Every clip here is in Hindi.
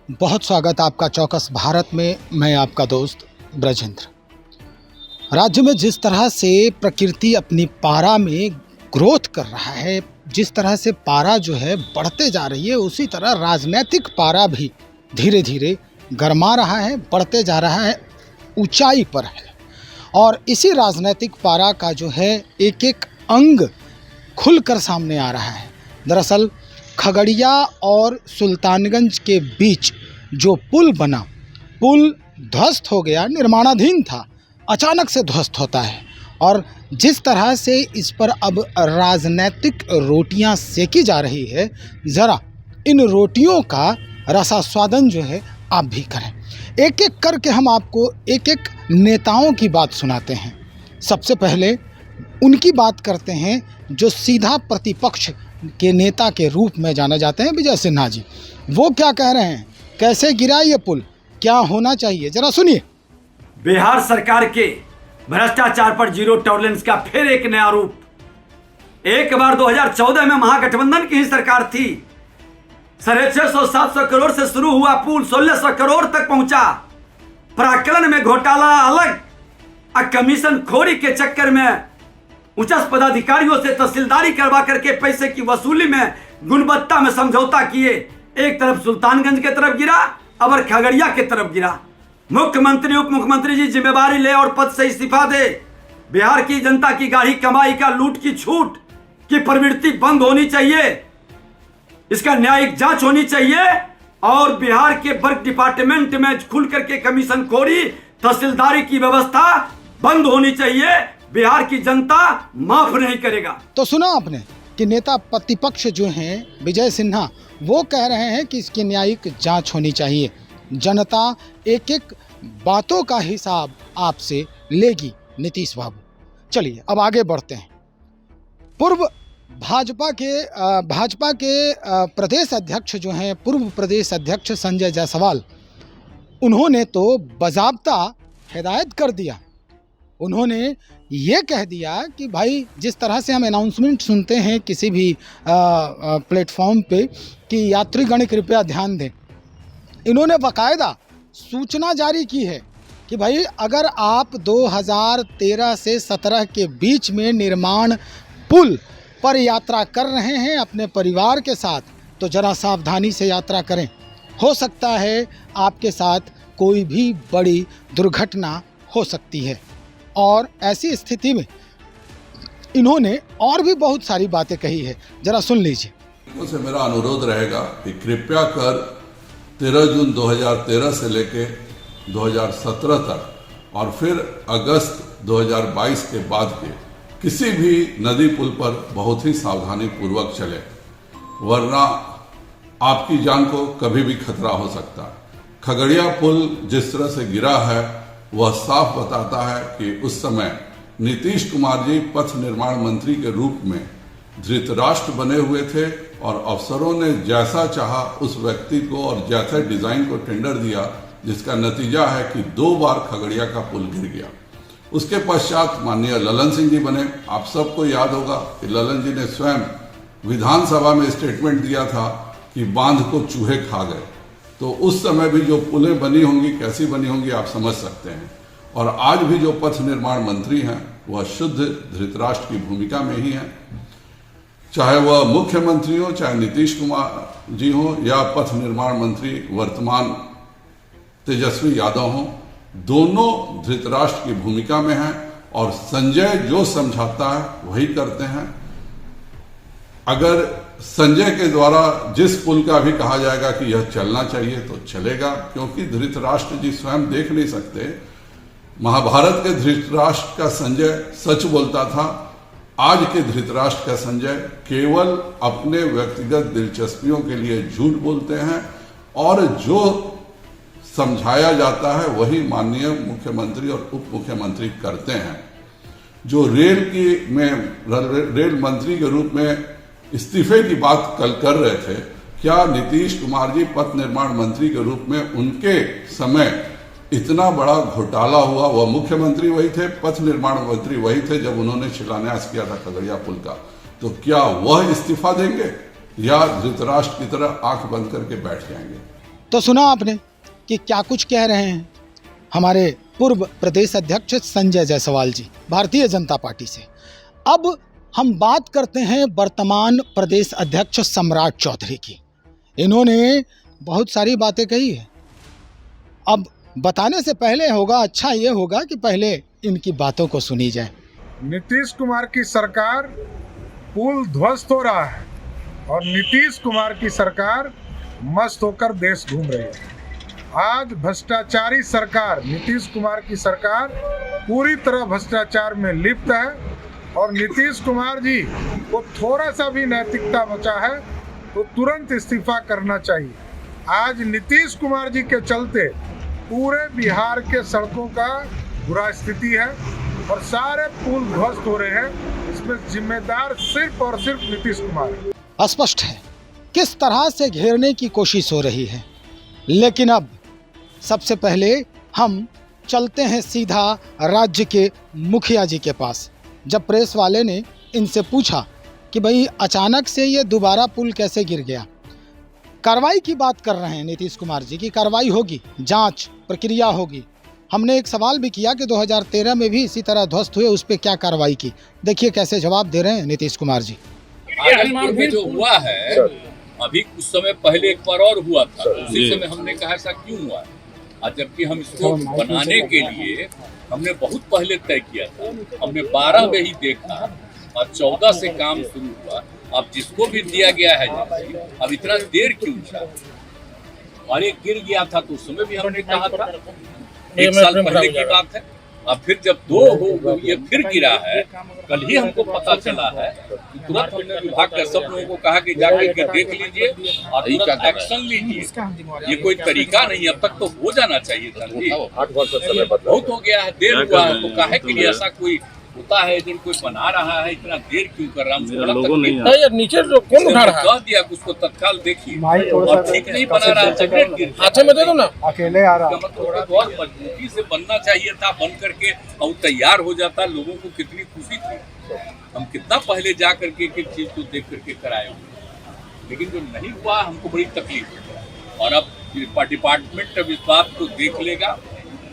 बहुत स्वागत आपका चौकस भारत में। मैं आपका दोस्त ब्रजेंद्र। राज्य में जिस तरह से प्रकृति अपनी पारा में ग्रोथ कर रहा है, जिस तरह से पारा जो है बढ़ते जा रही है, उसी तरह राजनीतिक पारा भी धीरे धीरे गरमा रहा है, बढ़ते जा रहा है, ऊंचाई पर है। और इसी राजनीतिक पारा का जो है एक एक अंग खुलकर सामने आ रहा है। दरअसल खगड़िया और सुल्तानगंज के बीच जो पुल बना, पुल ध्वस्त हो गया, निर्माणाधीन था, अचानक से ध्वस्त होता है। और जिस तरह से इस पर अब राजनीतिक रोटियां सेकी जा रही है, ज़रा इन रोटियों का रसास्वादन जो है आप भी करें। एक एक करके हम आपको एक एक नेताओं की बात सुनाते हैं। सबसे पहले उनकी बात करते हैं जो सीधा प्रतिपक्ष के नेता के रूप में जाने जाते हैं, विजय सिन्हा जी। वो क्या कह रहे हैं, कैसे गिरा ये पुल, क्या होना चाहिए, जरा सुनिए। बिहार सरकार के भ्रष्टाचार पर जीरो टॉलरेंस का फिर एक नया रूप। एक बार 2014 में महागठबंधन की ही सरकार थी। 650-700 करोड़ से शुरू हुआ पुल 1600 करोड़ तक पहुंचा। प्राक्कलन में घोटाला अलग, कमीशन खोरी के चक्कर में उच्च पदाधिकारियों से तहसीलदारी करवा करके पैसे की वसूली में गुणवत्ता में समझौता किए। एक तरफ सुल्तानगंज के तरफ गिरा, अब खगड़िया के तरफ गिरा। मुख्यमंत्री उप मुख्यमंत्री जी जिम्मेवारी ले और पद से इस्तीफा दे। बिहार की जनता की गाढ़ी कमाई का लूट की छूट की प्रवृत्ति बंद होनी चाहिए, इसका न्यायिक जांच होनी चाहिए और बिहार के वर्क डिपार्टमेंट में खुल करके कमीशन खोरी, तहसीलदारी की व्यवस्था बंद होनी चाहिए। बिहार की जनता माफ नहीं करेगा। तो सुना आपने कि नेता प्रतिपक्ष जो हैं विजय सिन्हा, वो कह रहे हैं कि इसकी न्यायिक जांच होनी चाहिए। जनता एक एक बातों का हिसाब आपसे लेगी, नीतीश बाबू। चलिए अब आगे बढ़ते हैं। पूर्व भाजपा के प्रदेश अध्यक्ष जो हैं, पूर्व प्रदेश अध्यक्ष संजय जायसवाल, उन्होंने तो बाज़ाब्ता हिदायत कर दिया। उन्होंने ये कह दिया कि भाई, जिस तरह से हम अनाउंसमेंट सुनते हैं किसी भी प्लेटफॉर्म पे कि यात्रीगण कृपया ध्यान दें, इन्होंने बाकायदा सूचना जारी की है कि भाई अगर आप 2013 से 17 के बीच में निर्माण पुल पर यात्रा कर रहे हैं अपने परिवार के साथ, तो ज़रा सावधानी से यात्रा करें। हो सकता है आपके साथ कोई भी बड़ी दुर्घटना हो सकती है। और ऐसी स्थिति में इन्होंने और भी बहुत सारी बातें कही है, जरा सुन लीजिए। उनसे मेरा अनुरोध रहेगा कि कृपया कर 13 जून 2013 से लेके 2017 तक और फिर अगस्त 2022 के बाद के किसी भी नदी पुल पर बहुत ही सावधानी पूर्वक चले, वरना आपकी जान को कभी भी खतरा हो सकता है। खगड़िया पुल जिस तरह से गिरा है, वह साफ बताता है कि उस समय नीतीश कुमार जी पथ निर्माण मंत्री के रूप में धृतराष्ट्र बने हुए थे और अफसरों ने जैसा चाहा उस व्यक्ति को और जैसे डिजाइन को टेंडर दिया, जिसका नतीजा है कि 2 बार खगड़िया का पुल गिर गया। उसके पश्चात माननीय ललन सिंह जी बने। आप सबको याद होगा कि ललन जी ने स्वयं विधानसभा में स्टेटमेंट दिया था कि बांध को चूहे खा गए। तो उस समय भी जो पुलें बनी होंगी, कैसी बनी होंगी, आप समझ सकते हैं। और आज भी जो पथ निर्माण मंत्री हैं वह शुद्ध धृतराष्ट्र की भूमिका में ही हैं, चाहे वह मुख्यमंत्री हो, चाहे नीतीश कुमार जी हो, या पथ निर्माण मंत्री वर्तमान तेजस्वी यादव हो, दोनों धृतराष्ट्र की भूमिका में हैं और संजय जो समझाता है वही करते हैं। अगर संजय के द्वारा जिस पुल का भी कहा जाएगा कि यह चलना चाहिए तो चलेगा, क्योंकि धृतराष्ट्र जी स्वयं देख नहीं सकते। महाभारत के धृतराष्ट्र का संजय सच बोलता था, आज के धृतराष्ट्र का संजय केवल अपने व्यक्तिगत दिलचस्पियों के लिए झूठ बोलते हैं और जो समझाया जाता है वही माननीय मुख्यमंत्री और उप मुख्यमंत्री करते हैं। जो रेल मंत्री के रूप में इस्तीफे की बात कल कर रहे थे, क्या नीतीश कुमार जी पथ निर्माण मंत्री के रूप में उनके समय इतना बड़ा घोटाला हुआ? वह मुख्यमंत्री वही थे, पथ निर्माण मंत्री वही थे जब उन्होंने शिलान्यास किया था खगड़िया पुल का। तो क्या वह इस्तीफा देंगे या धृतराष्ट्र की तरह आंख बंद करके बैठ जाएंगे? तो सुना आपने कि क्या कुछ कह रहे हैं हमारे पूर्व प्रदेश अध्यक्ष संजय जायसवाल जी भारतीय जनता पार्टी से। अब हम बात करते हैं वर्तमान प्रदेश अध्यक्ष सम्राट चौधरी की। इन्होंने बहुत सारी बातें कही है। अब बताने से पहले अच्छा ये होगा कि पहले इनकी बातों को सुनी जाए। नीतीश कुमार की सरकार पुल ध्वस्त हो रहा है और नीतीश कुमार की सरकार मस्त होकर देश घूम रही है। आज भ्रष्टाचारी सरकार, नीतीश कुमार की सरकार पूरी तरह भ्रष्टाचार में लिप्त है और नीतीश कुमार जी को थोड़ा सा भी नैतिकता बचा है तो तुरंत इस्तीफा करना चाहिए। आज नीतीश कुमार जी के चलते पूरे बिहार के सड़कों का बुरा स्थिति है और सारे पुल ध्वस्त हो रहे हैं। इसमें जिम्मेदार सिर्फ और सिर्फ नीतीश कुमार है। स्पष्ट है किस तरह से घेरने की कोशिश हो रही है। लेकिन अब सबसे पहले हम चलते हैं सीधा राज्य के मुखिया जी के पास। जब प्रेस वाले ने इनसे पूछा कि भाई अचानक से ये दोबारा पुल कैसे गिर गया, कार्रवाई की बात कर रहे हैं नीतीश कुमार जी की कार्रवाई होगी, जांच प्रक्रिया होगी। हमने एक सवाल भी किया कि 2013 में भी इसी तरह ध्वस्त हुए, उस पर क्या कार्रवाई की। देखिए कैसे जवाब दे रहे हैं नीतीश कुमार जी। भागलपुर में जो हुआ है अभी कुछ समय पहले एक बार और हुआ था, उसी समय हमने कहा ऐसा क्यों हुआ, और जबकि हम इसको बनाने के लिए हमने बहुत पहले तय किया था। हमने 12 में ही देखा और 14 से काम शुरू हुआ। अब जिसको भी दिया गया है अब इतना देर क्यों था? और एक गिर गया था तो उस समय भी हमने कहा था, 1 साल पहले की बात है। अब फिर जब 2 हो ये फिर गिरा है, कल ही हमको पता चला है, तो तुरंत हमने विभाग के सब लोगों को कहा कि जाकर के देख लीजिए और तुरंत एक्शन लीजिए। ये कोई तरीका नहीं, अब तक तो हो जाना चाहिए था जी। बहुत हो गया है, देर हुआ है, तो काहे के लिए ऐसा कोई होता है जब कोई बना रहा है इतना देर क्यों कर रहा है? नीचे कौन उठा रहा है? कह दिया उसको तत्काल देखिए, और ठीक नहीं बना रहा है, हाथ में दे दो ना, अकेले आ रहा है। तो और मजबूती से बनना चाहिए था, बन करके और तैयार हो जाता। लोगों को कितनी खुशी थी, हम कितना पहले जा करके एक चीज को देख करके कराए हुए, लेकिन जो नहीं हुआ हमको बड़ी तकलीफ है। और अब डिपार्टमेंट अब इस बात को देख लेगा।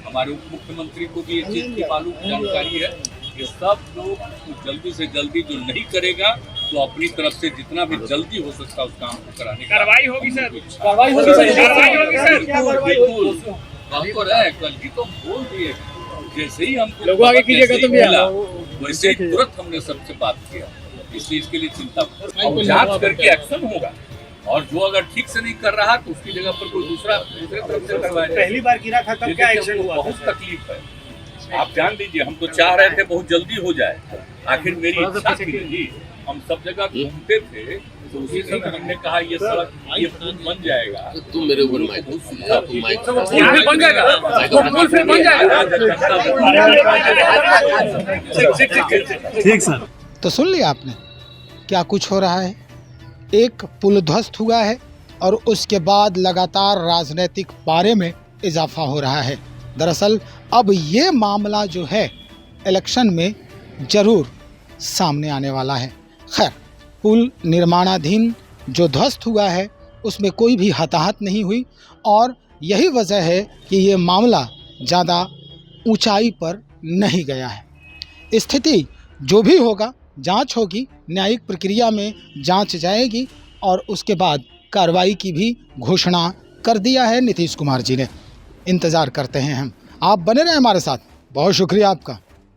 हमारे उप मुख्यमंत्री को भी इस चीज की मालूम जानकारी है कि सब लोग जल्दी से जल्दी जो नहीं करेगा तो अपनी तरफ से जितना भी जल्दी हो सकता है उस काम को कराने का कार्रवाई होगी सर। कार्रवाई होगी सर, कार्रवाई होगी सर, बिल्कुल। हम तो रहे कल ही तो बोल दिए, जैसे ही हमको लोगों आगे कीजिएगा तो मिला वैसे ही तुरंत हमने सबसे बात किया। इसलिए इसके लिए चिंता और जांच करके एक्शन होगा, और जो अगर ठीक से नहीं कर रहा तो उसकी जगह पर कोई दूसरे तरफ से करवाएगा। पहली बार गिरा था तब क्या एक्शन हुआ? बहुत तकलीफ है, आप जान लीजिए। हम तो चाह रहे थे बहुत जल्दी हो जाए, आखिर मेरी इच्छा थी जी। हम सब जगह घूमते थे तो उसी समय हमने कहा ये सड़क ये पुल बन जाएगा। तुम मेरे ऊपर माइक बन जाएगा। ठीक सर। तो सुन लिया आपने क्या कुछ हो रहा है। एक पुल ध्वस्त हुआ है और उसके बाद लगातार राजनीतिक पारे में इजाफा हो रहा है। दरअसल अब ये मामला जो है इलेक्शन में ज़रूर सामने आने वाला है। खैर, पुल निर्माणाधीन जो ध्वस्त हुआ है उसमें कोई भी हताहत नहीं हुई और यही वजह है कि ये मामला ज़्यादा ऊंचाई पर नहीं गया है। स्थिति जो भी होगा, जांच होगी, न्यायिक प्रक्रिया में जांच जाएगी और उसके बाद कार्रवाई की भी घोषणा कर दिया है नीतीश कुमार जी ने। इंतज़ार करते हैं हम। आप बने रहें हमारे साथ। बहुत शुक्रिया आपका।